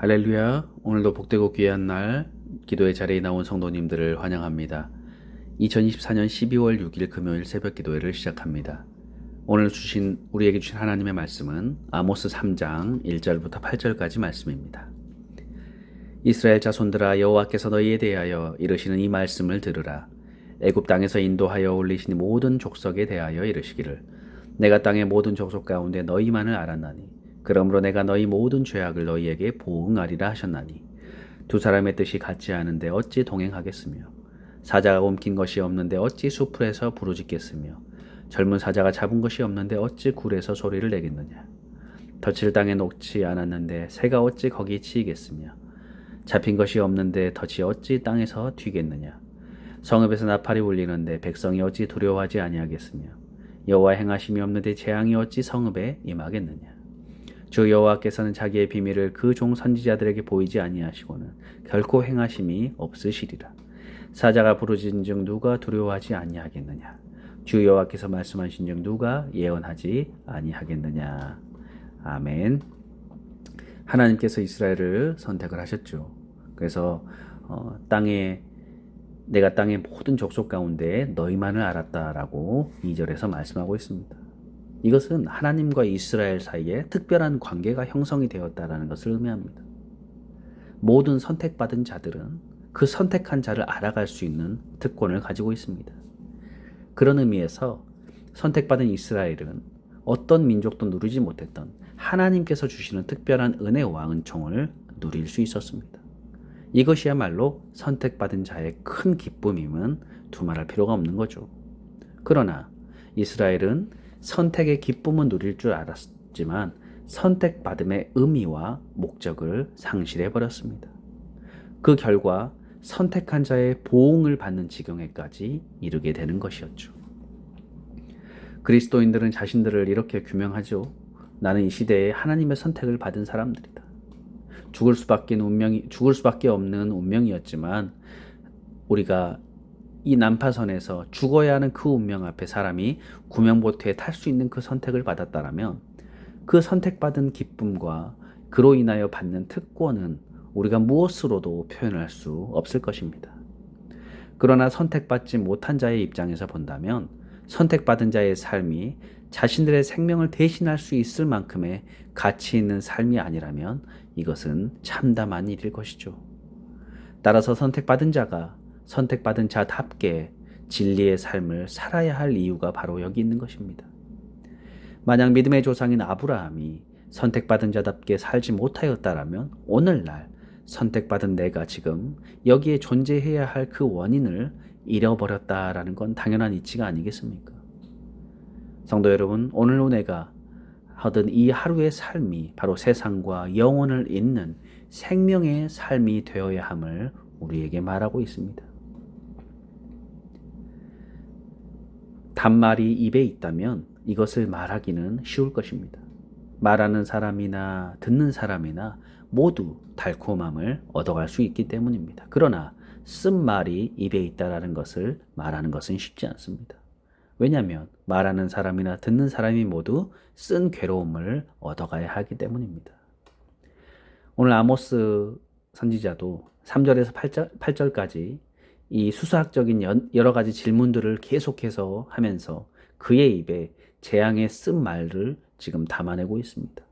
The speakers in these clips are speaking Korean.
할렐루야. 오늘도 복되고 귀한 날 기도의 자리에 나온 성도님들을 환영합니다. 2024년 12월 6일 금요일 새벽 기도회를 시작합니다. 오늘 우리에게 주신 하나님의 말씀은 아모스 3장 1절부터 8절까지 말씀입니다. 이스라엘 자손들아, 여호와께서 너희에 대하여 이르시는 이 말씀을 들으라. 애굽 땅에서 인도하여 올리신 모든 족속에 대하여 이르시기를, 내가 땅의 모든 족속 가운데 너희만을 알았나니 그러므로 내가 너희 모든 죄악을 너희에게 보응하리라 하셨나니, 두 사람의 뜻이 같지 않은데 어찌 동행하겠으며, 사자가 옮긴 것이 없는데 어찌 수풀에서 부르짖겠으며, 젊은 사자가 잡은 것이 없는데 어찌 굴에서 소리를 내겠느냐. 덫을 땅에 놓지 않았는데 새가 어찌 거기 치이겠으며, 잡힌 것이 없는데 덫이 어찌 땅에서 튀겠느냐. 성읍에서 나팔이 울리는데 백성이 어찌 두려워하지 아니하겠으며, 여호와 행하심이 없는데 재앙이 어찌 성읍에 임하겠느냐. 주 여호와께서는 자기의 비밀을 그 종 선지자들에게 보이지 아니하시고는 결코 행하심이 없으시리라. 사자가 부르짖은즉 누가 두려워하지 아니하겠느냐. 주 여호와께서 말씀하신즉 누가 예언하지 아니하겠느냐. 아멘. 하나님께서 이스라엘을 선택을 하셨죠. 그래서 내가 땅의 모든 족속 가운데 너희만을 알았다라고 2절에서 말씀하고 있습니다. 이것은 하나님과 이스라엘 사이에 특별한 관계가 형성이 되었다는 것을 의미합니다. 모든 선택받은 자들은 그 선택한 자를 알아갈 수 있는 특권을 가지고 있습니다. 그런 의미에서 선택받은 이스라엘은 어떤 민족도 누리지 못했던 하나님께서 주시는 특별한 은혜와 은총을 누릴 수 있었습니다. 이것이야말로 선택받은 자의 큰 기쁨임은 두말할 필요가 없는 거죠. 그러나 이스라엘은 선택의 기쁨은 누릴 줄 알았지만 선택받음의 의미와 목적을 상실해버렸습니다. 그 결과 선택한 자의 보응을 받는 지경에까지 이르게 되는 것이었죠. 그리스도인들은 자신들을 이렇게 규명하죠. 나는 이 시대에 하나님의 선택을 받은 사람들이다. 죽을 수밖에 없는 운명이었지만 우리가 이 난파선에서 죽어야 하는 그 운명 앞에 사람이 구명보트에 탈 수 있는 그 선택을 받았다라면 그 선택받은 기쁨과 그로 인하여 받는 특권은 우리가 무엇으로도 표현할 수 없을 것입니다. 그러나 선택받지 못한 자의 입장에서 본다면 선택받은 자의 삶이 자신들의 생명을 대신할 수 있을 만큼의 가치 있는 삶이 아니라면 이것은 참담한 일일 것이죠. 따라서 선택받은 자가 선택받은 자답게 진리의 삶을 살아야 할 이유가 바로 여기 있는 것입니다. 만약 믿음의 조상인 아브라함이 선택받은 자답게 살지 못하였다라면 오늘날 선택받은 내가 지금 여기에 존재해야 할 그 원인을 잃어버렸다라는 건 당연한 이치가 아니겠습니까? 성도 여러분, 오늘 내가 얻은 이 하루의 삶이 바로 세상과 영혼을 잇는 생명의 삶이 되어야 함을 우리에게 말하고 있습니다. 단말이 입에 있다면 이것을 말하기는 쉬울 것입니다. 말하는 사람이나 듣는 사람이나 모두 달콤함을 얻어갈 수 있기 때문입니다. 그러나 쓴 말이 입에 있다라는 것을 말하는 것은 쉽지 않습니다. 왜냐하면 말하는 사람이나 듣는 사람이 모두 쓴 괴로움을 얻어가야 하기 때문입니다. 오늘 아모스 선지자도 3절에서 8절까지 이 수사학적인 여러 가지 질문들을 계속해서 하면서 그의 입에 재앙의 쓴 말을 지금 담아내고 있습니다.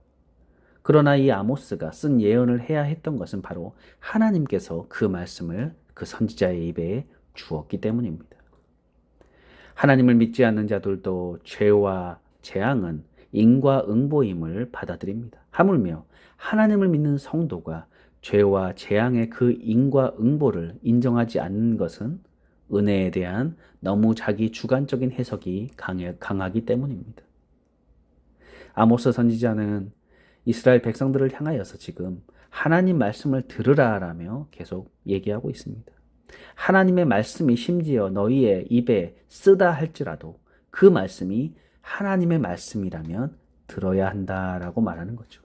그러나 이 아모스가 쓴 예언을 해야 했던 것은 바로 하나님께서 그 말씀을 그 선지자의 입에 주었기 때문입니다. 하나님을 믿지 않는 자들도 죄와 재앙은 인과응보임을 받아들입니다. 하물며 하나님을 믿는 성도가 죄와 재앙의 그 인과응보를 인정하지 않는 것은 은혜에 대한 너무 자기 주관적인 해석이 강하기 때문입니다. 아모스 선지자는 이스라엘 백성들을 향하여서 지금 하나님 말씀을 들으라라며 계속 얘기하고 있습니다. 하나님의 말씀이 심지어 너희의 입에 쓰다 할지라도 그 말씀이 하나님의 말씀이라면 들어야 한다라고 말하는 거죠.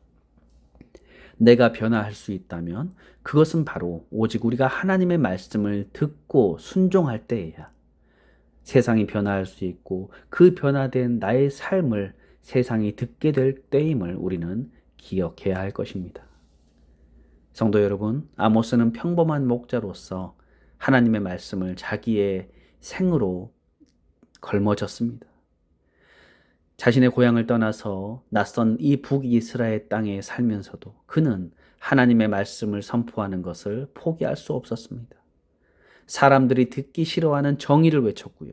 내가 변화할 수 있다면 그것은 바로 오직 우리가 하나님의 말씀을 듣고 순종할 때에야 세상이 변화할 수 있고 그 변화된 나의 삶을 세상이 듣게 될 때임을 우리는 기억해야 할 것입니다. 성도 여러분, 아모스는 평범한 목자로서 하나님의 말씀을 자기의 생으로 걸머졌습니다. 자신의 고향을 떠나서 낯선 이 북이스라엘 땅에 살면서도 그는 하나님의 말씀을 선포하는 것을 포기할 수 없었습니다. 사람들이 듣기 싫어하는 정의를 외쳤고요.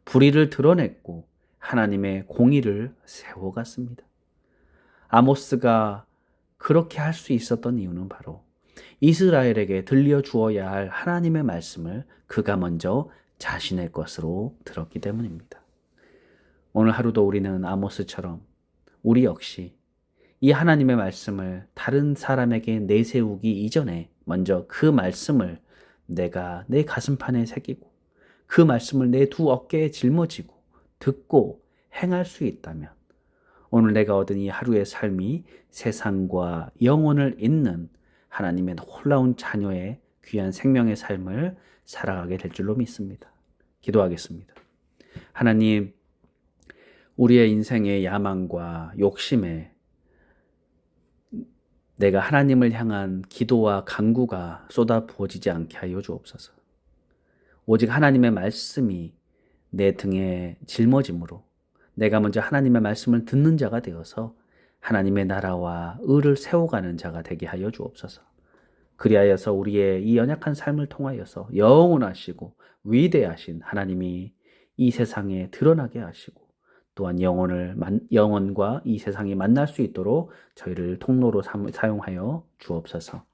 불의를 드러냈고 하나님의 공의를 세워갔습니다. 아모스가 그렇게 할 수 있었던 이유는 바로 이스라엘에게 들려주어야 할 하나님의 말씀을 그가 먼저 자신의 것으로 들었기 때문입니다. 오늘 하루도 우리는 아모스처럼 우리 역시 이 하나님의 말씀을 다른 사람에게 내세우기 이전에 먼저 그 말씀을 내가 내 가슴판에 새기고 그 말씀을 내 두 어깨에 짊어지고 듣고 행할 수 있다면 오늘 내가 얻은 이 하루의 삶이 세상과 영혼을 잇는 하나님의 놀라운 자녀의 귀한 생명의 삶을 살아가게 될 줄로 믿습니다. 기도하겠습니다. 하나님, 우리의 인생의 야망과 욕심에 내가 하나님을 향한 기도와 간구가 쏟아 부어지지 않게 하여 주옵소서. 오직 하나님의 말씀이 내 등에 짊어짐으로 내가 먼저 하나님의 말씀을 듣는 자가 되어서 하나님의 나라와 의를 세워가는 자가 되게 하여 주옵소서. 그리하여서 우리의 이 연약한 삶을 통하여서 영원하시고 위대하신 하나님이 이 세상에 드러나게 하시고 또한 영혼과 이 세상이 만날 수 있도록 저희를 통로로 사용하여 주옵소서.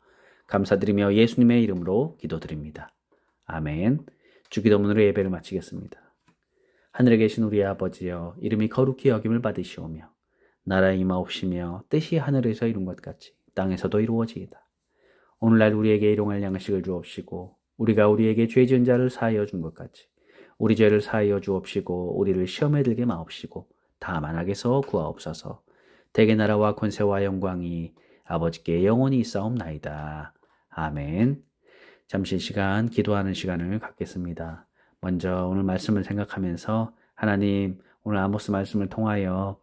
감사드리며 예수님의 이름으로 기도드립니다. 아멘. 주기도문으로 예배를 마치겠습니다. 하늘에 계신 우리 아버지여, 이름이 거룩히 여김을 받으시오며 나라에 임하옵시며 뜻이 하늘에서 이룬 것 같이 땅에서도 이루어지이다. 오늘날 우리에게 일용할 양식을 주옵시고 우리가 우리에게 죄 지은 자를 사하여 준 것 같이 우리 죄를 사하여 주옵시고 우리를 시험에 들게 마옵시고 다만 악에서 구하옵소서. 대개 나라와 권세와 영광이 아버지께 영원히 있사옵나이다. 아멘. 잠시 시간 기도하는 시간을 갖겠습니다. 먼저 오늘 말씀을 생각하면서 하나님, 오늘 아모스 말씀을 통하여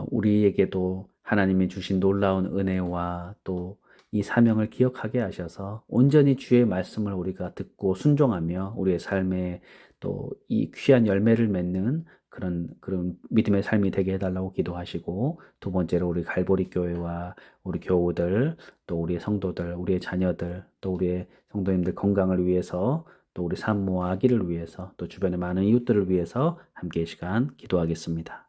우리에게도 하나님이 주신 놀라운 은혜와 또 이 사명을 기억하게 하셔서 온전히 주의 말씀을 우리가 듣고 순종하며 우리의 삶에 또 이 귀한 열매를 맺는 그런 믿음의 삶이 되게 해달라고 기도하시고, 두 번째로 우리 갈보리 교회와 우리 교우들, 또 우리의 성도들, 우리의 자녀들, 또 우리의 성도님들 건강을 위해서, 또 우리 산모와 아기를 위해서, 또 주변의 많은 이웃들을 위해서 함께 이 시간 기도하겠습니다.